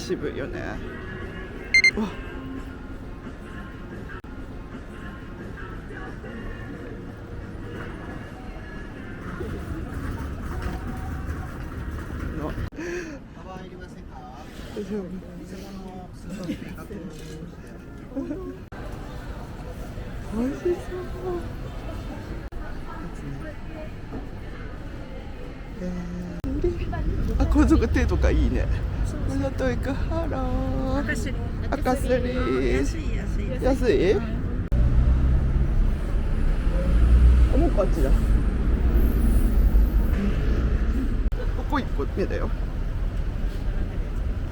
渋いよね。うわ大丈夫。美味しそう。あ、高速亭とかいいね。港行くハロー。赤すり。安い。あ、もうこっちだ。ここ一個目だよ。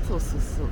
そうそうそう。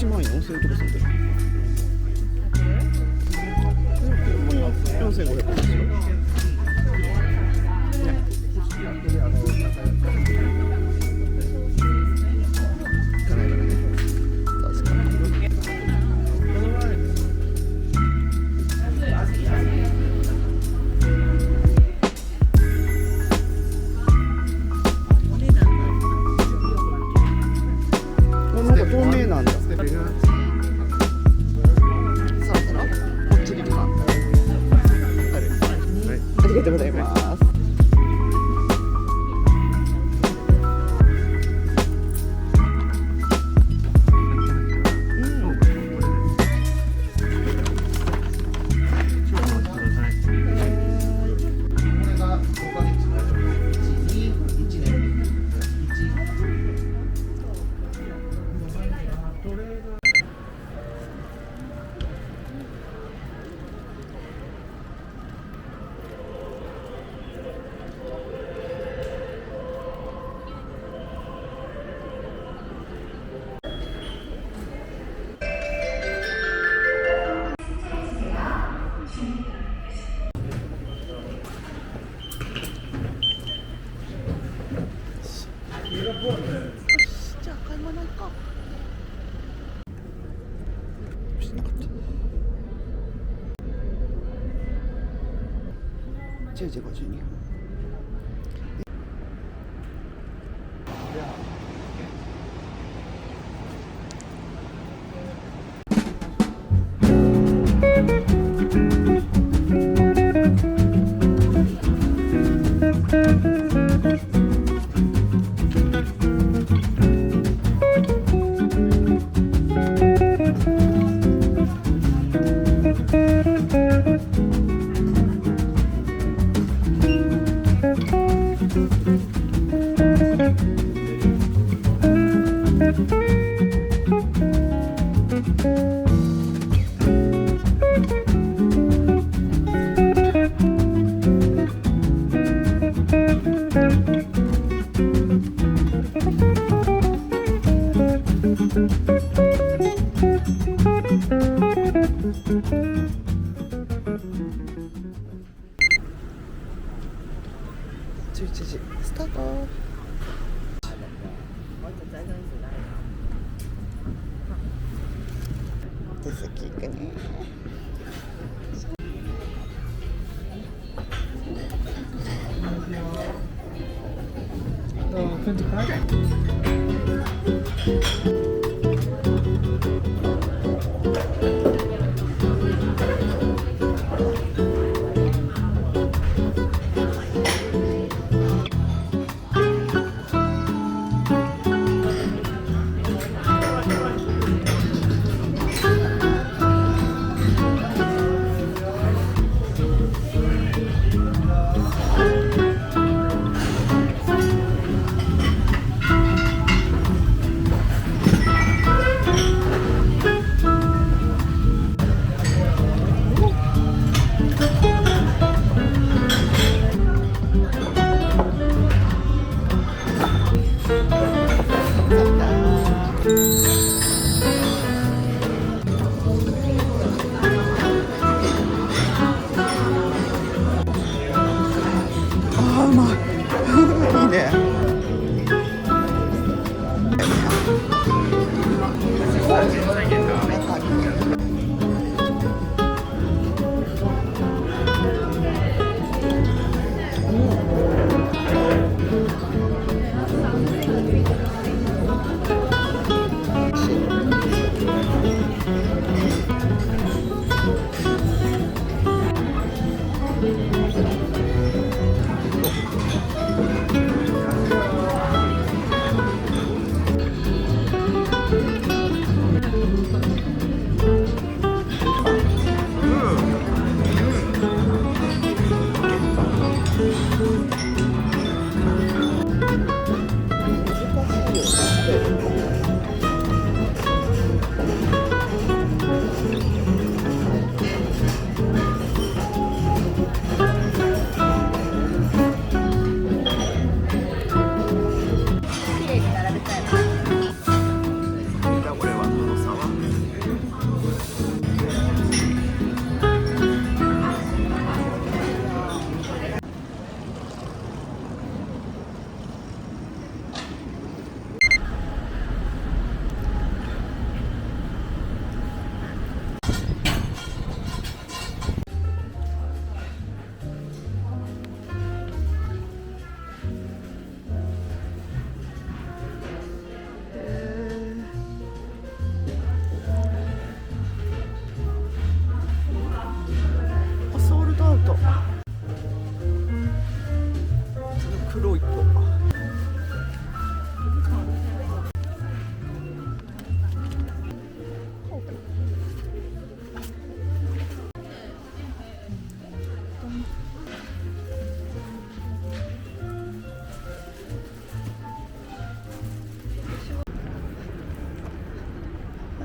14000円とかするんだよ。4500円ですよ。行かないからね。確かに。なんか透明なんだ。ありがとうございます。じゃあ買い物行こう。してなかった。10時52分。11時スタート。手先行くね。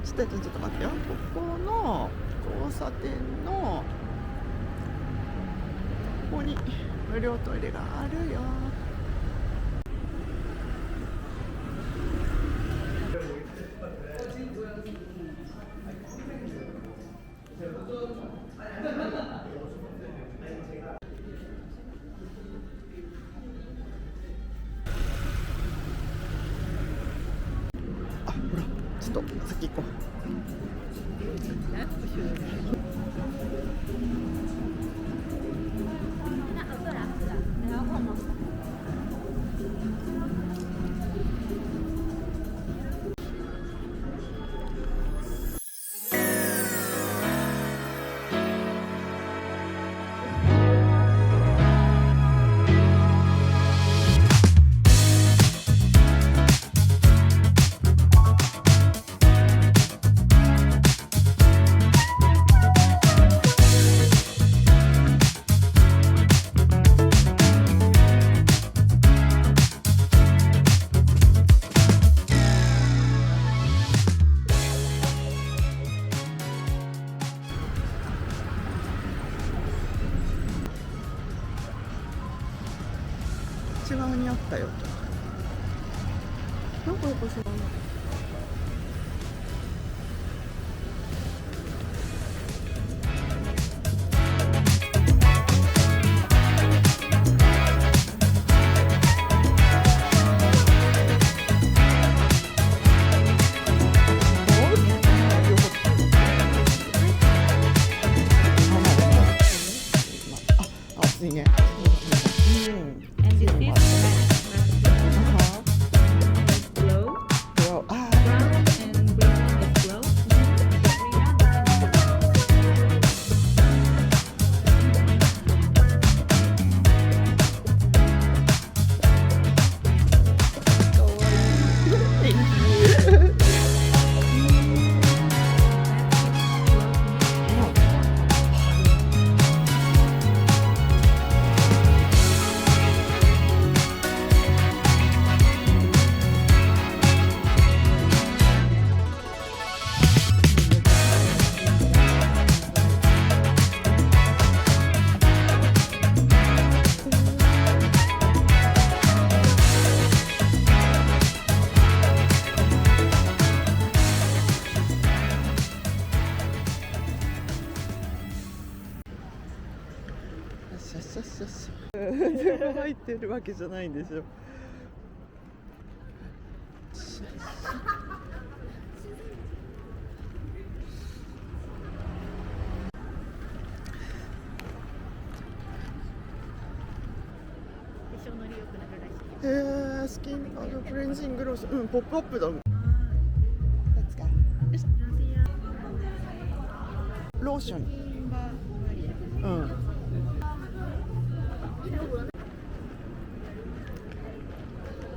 ちょっと待ってよ。ここの交差点のここに無料トイレがあるよ。あ、ほら、ちょっと先行こう。内側にあったよ。なんかやっぱそう。暑いね。And this is glow. Brown and green is glow.全部入ってるわけじゃないんでしょ。スキンクレンジングローション、ポップアップだ。ローション。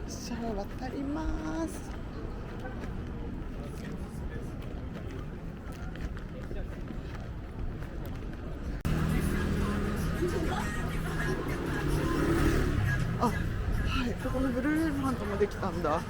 さあ渡ります。あ、はい、ここのブルーエレファントもできたんだ。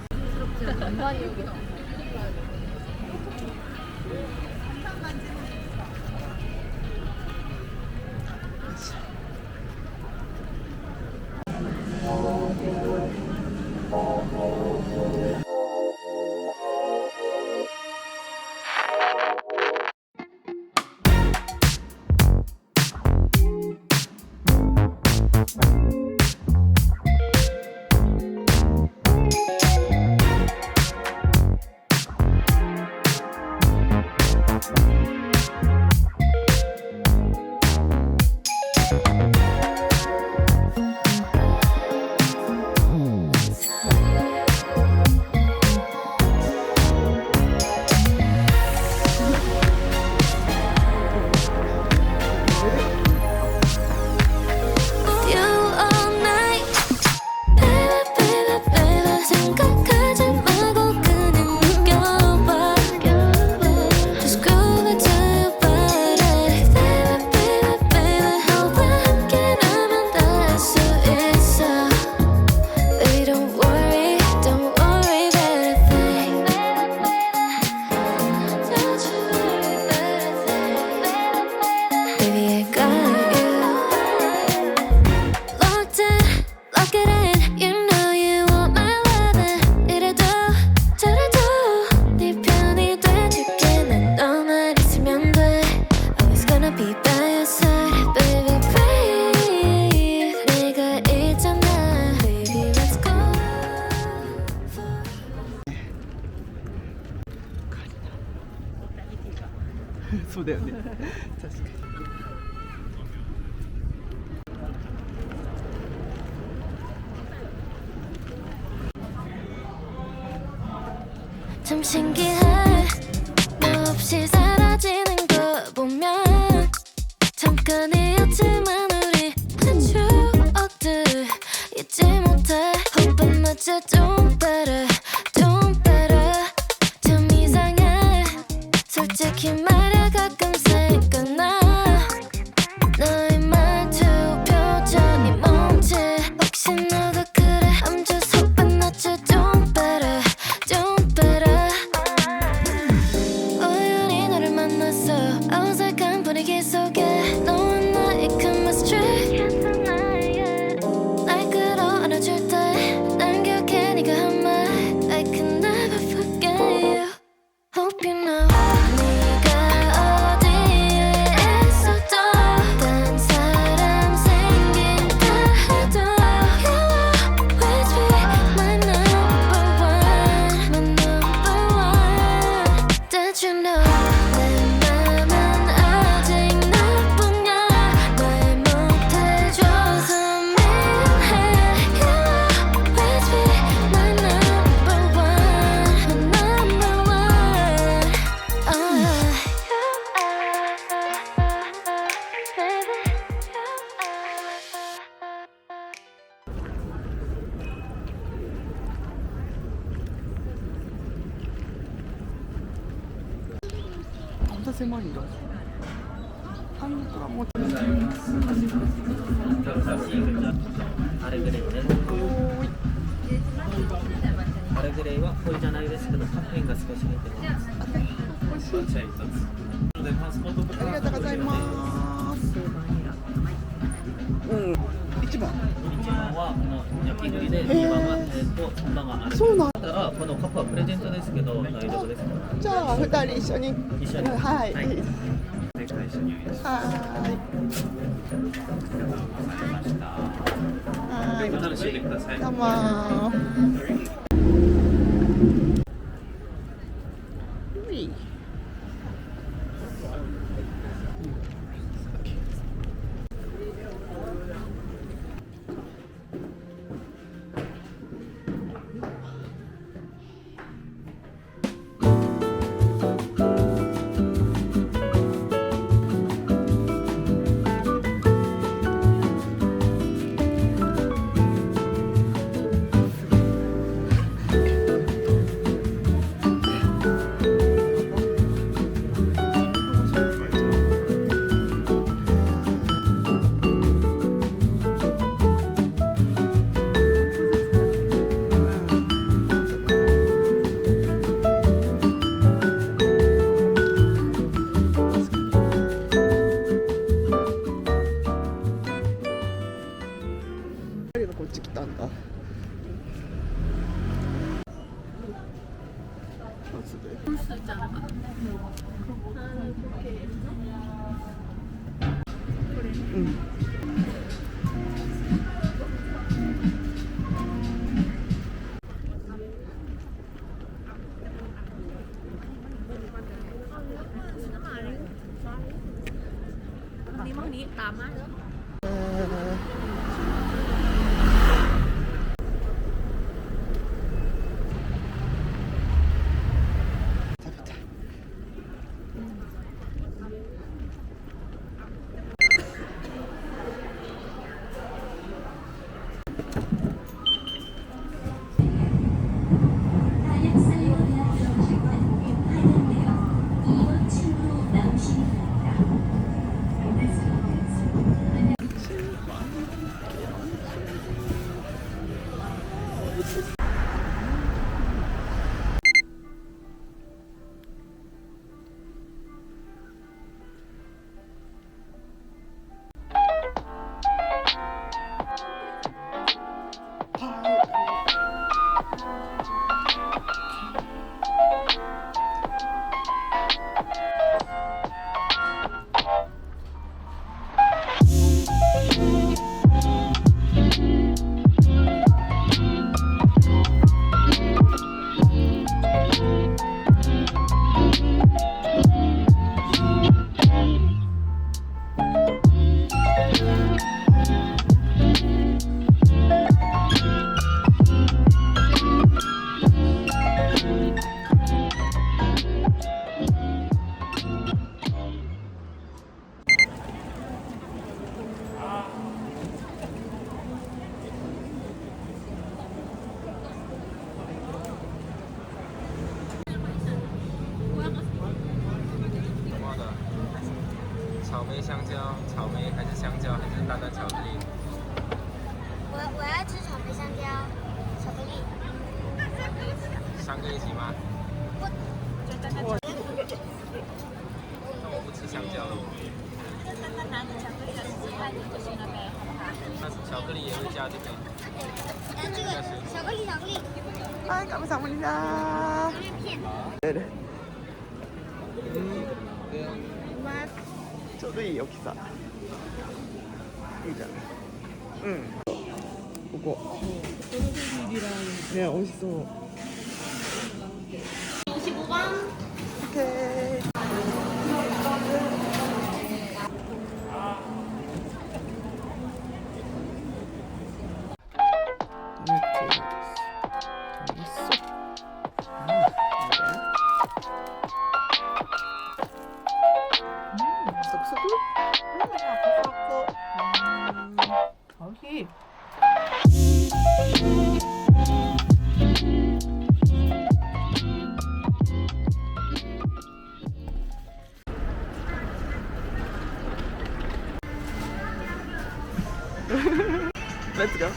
そうだよね。確かに。참 신기해 너 없이 사라지는 거 보면 잠깐이었지만 우리 그 추억들 잊지 못해 Hoping that you don't better don't better 참 이상해 솔직히 말야 가끔 생각나 너의 말투 표정이 뭔지 혹시 너가 그래 I'm just hoping that you don't better don't better 우연히 너를 만났어 어색한 분위기 속에 너와 나의 chemistry 날 끌어안아줄 때 난 기억해 네가 한 말 I can never forget you Hope you know 네가 어디에 있어도 딴 사람 생긴다 해도 You'll always be my number one my number one Did you know 내 맘은 아직 너뿐이야 말 못해줘서 미안해 You'll always be my number one my number one Oh 진짜 세마리다. 한국과 뭐 アルグレイね。アルグレイは濃いじゃないですけど、カフェインが少し入ってます。ありがとうございます。うん。一番。一番はこの焼き栗で、二番は3番がアルグレイ。そうなんだからこのカップはプレゼントですけど大丈夫ですか？じゃあ二人一緒に。一緒に。はい。はい。はい。楽しんでください。どうも。誰がこっち来たんだ。うん。Đi mónนี้ตามมาเด้อ 食べたい。香蕉、草莓还是香蕉还是单单巧克力？我要吃草莓香蕉，巧克力。三个一起吗？那我不吃香蕉了。那巧克力也会加这个。这个巧克力，巧克力。はい、カムサムニだ。ちょうどいい大きさ。いいじゃん。うん。ここ。ね、美味しそう。25番。オッケー。Let's go.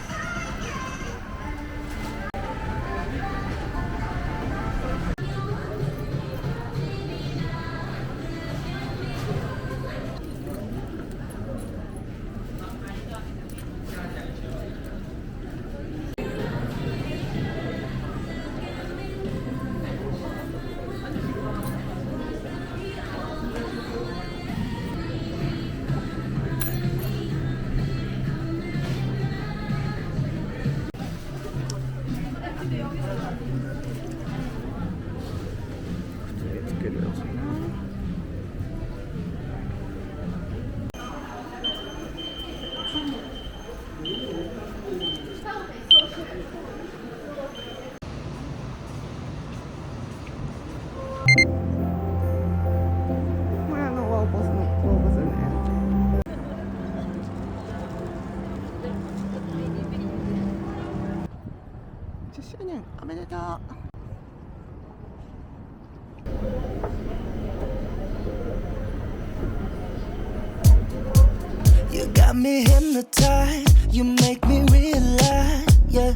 You got me hypnotized, you make me realize, yeah.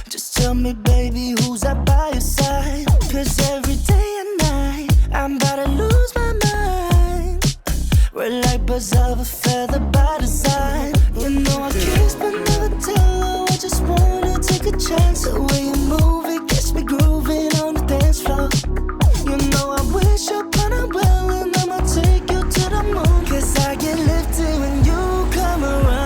Just tell me, baby, who's up by your side? 'Cause every day and night, I'm about to lose my mind. We're like birds of a feather by design. You know I kiss but never tell her, I just wanna take a chance. The way you move, it gets me grooving on the dance floor. You know I wish upon a well and I'ma take you to the moon. 'Cause I get lifted when you come around.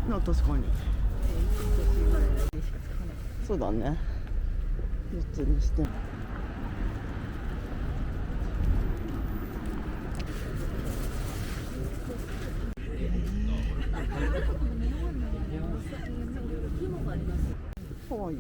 No, 確かに。そうだね。4つにして。かわいい。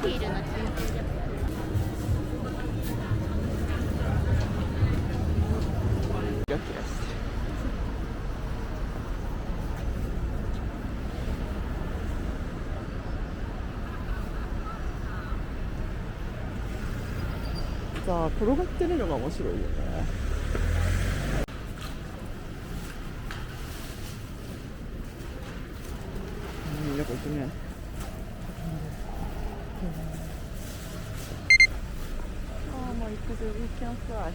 ティールの中継でキラキラしてる。さあ転がってるのが面白いよね。みんなこっちね。ああもう行くぜ、行きなさい。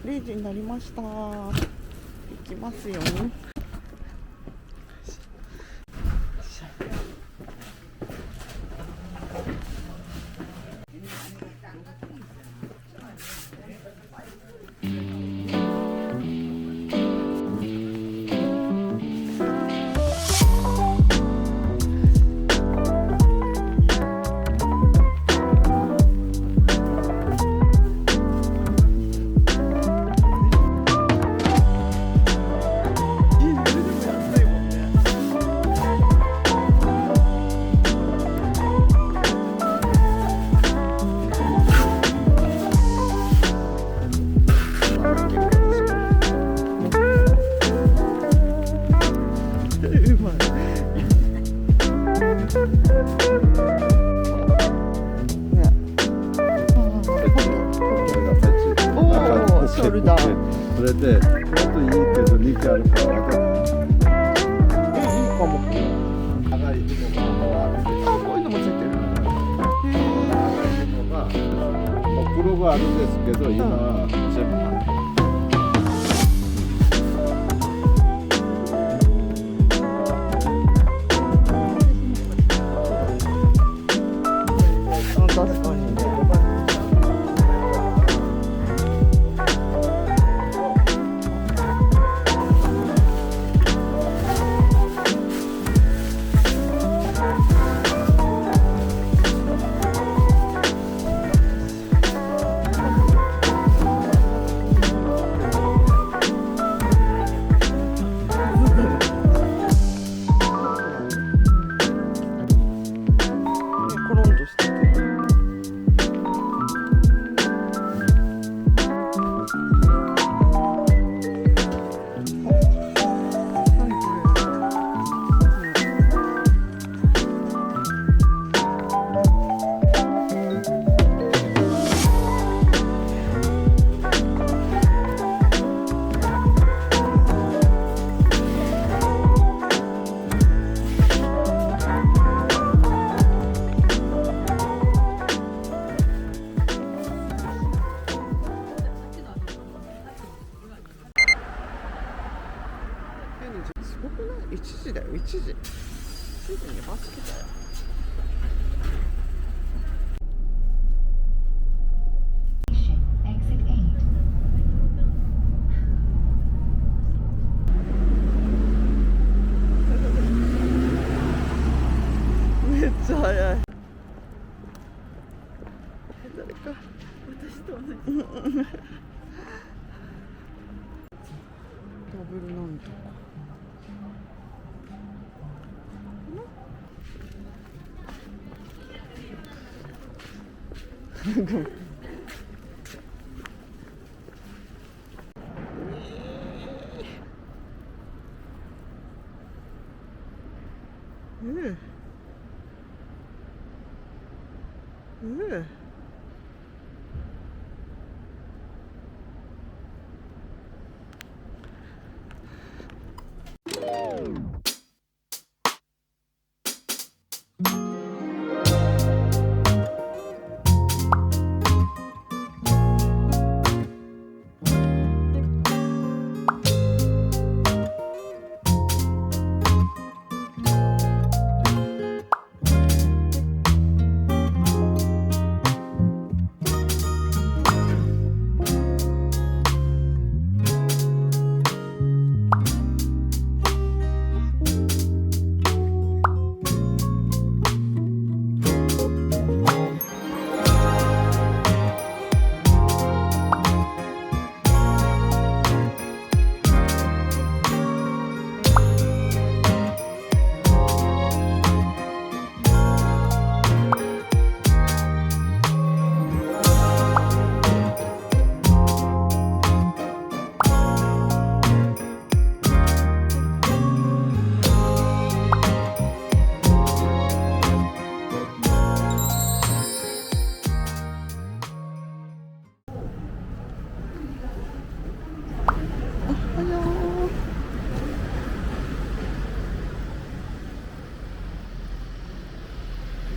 0時になりました。行きますよ。ショルダー。それでもっといいけど2機あるから分かる。いいかも。長い紐があ、こういうのもついてる。長い紐がもうプロがあるんですけど今は全部確かにね。コロンとしてて。すごくない？ 1 時だよ、1時。1時にバス来たよ。めっちゃ早い。誰か私と同じ。ダブルなんとか。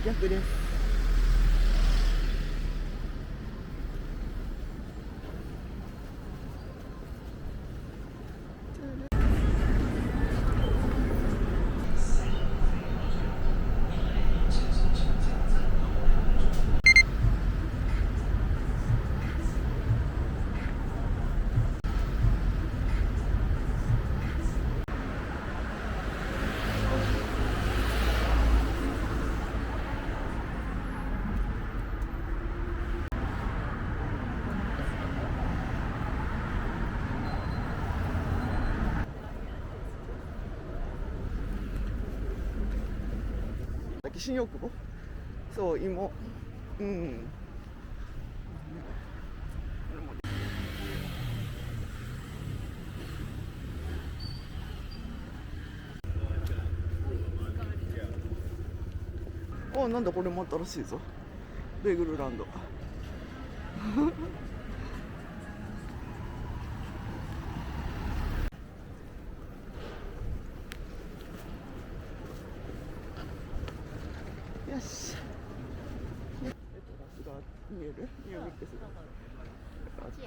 逆です。新大久保、そう芋、うん。あ、なんだこれも新しいぞ。ベーグルランド。よし。メトラスが見える？ニューミックスがあって。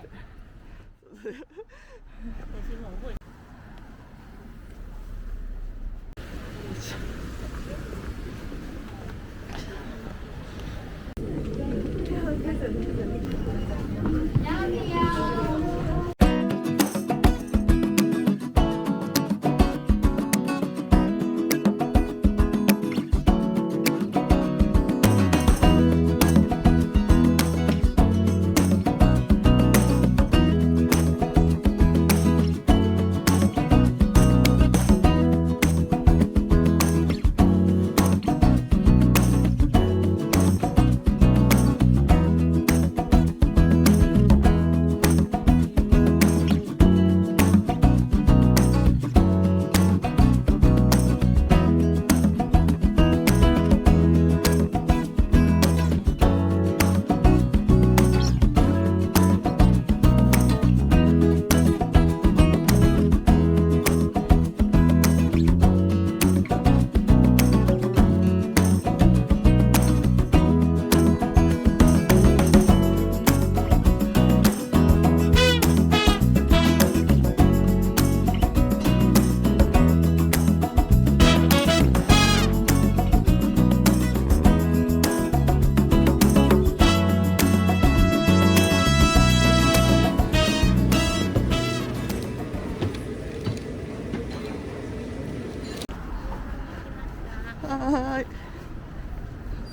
はい、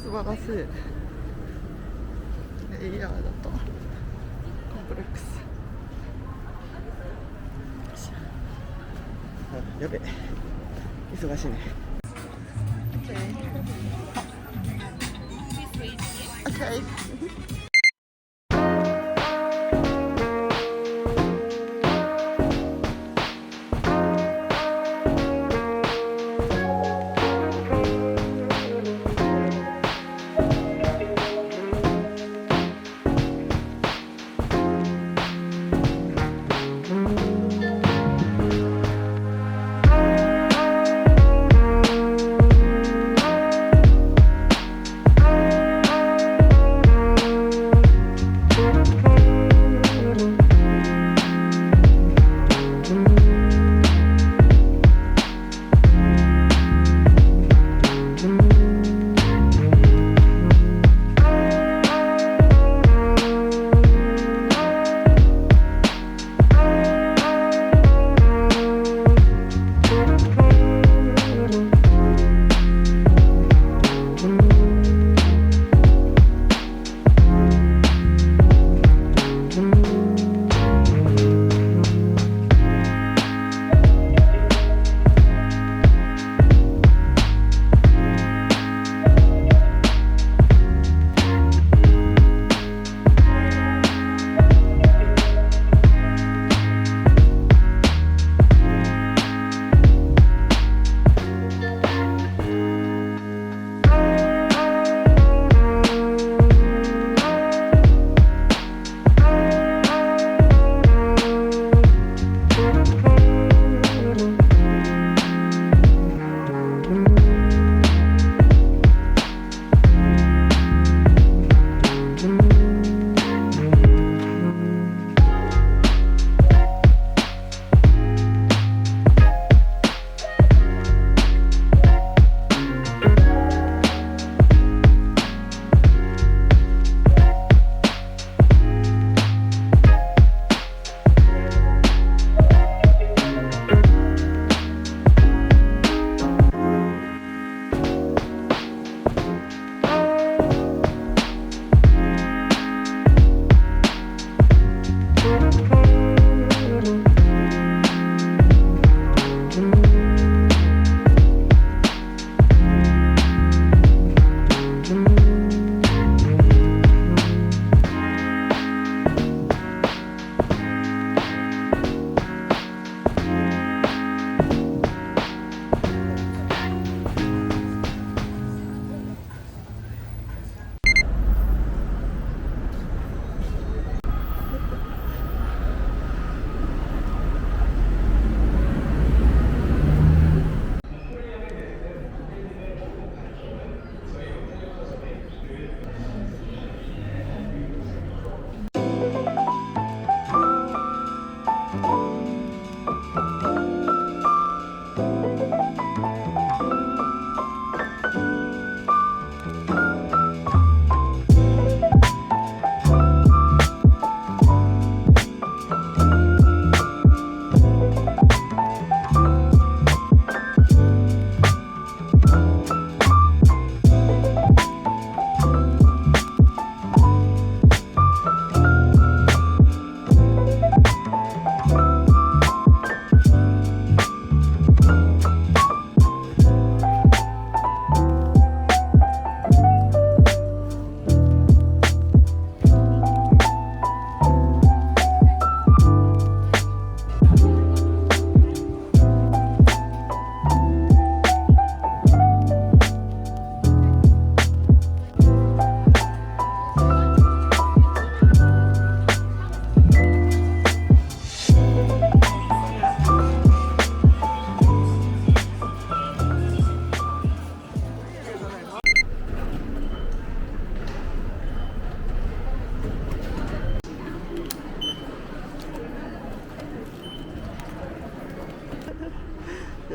素晴らしい。エイヤーだとコンプレックス。あ、やべ、忙しいね。Okay.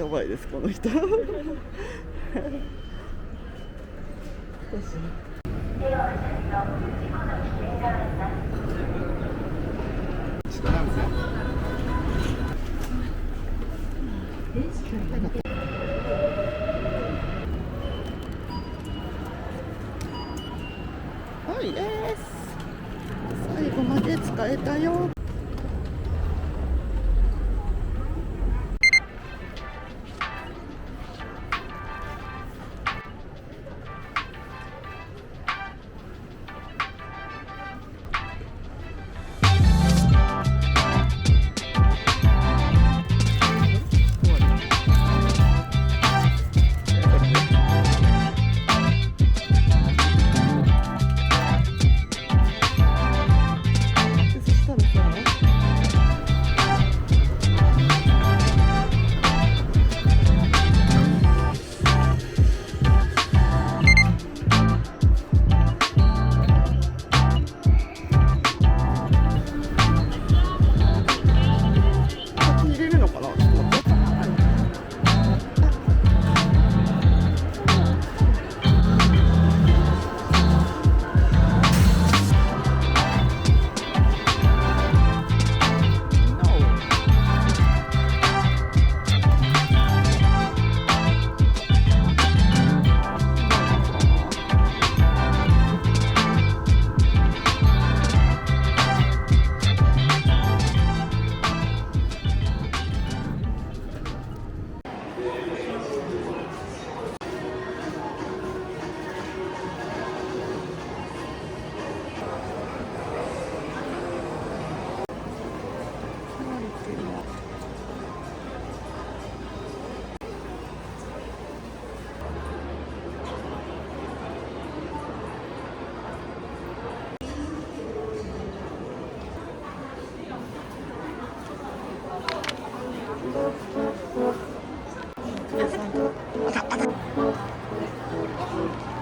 ばいですこの人。はい、イエス。最後まで使えたよ。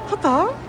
旗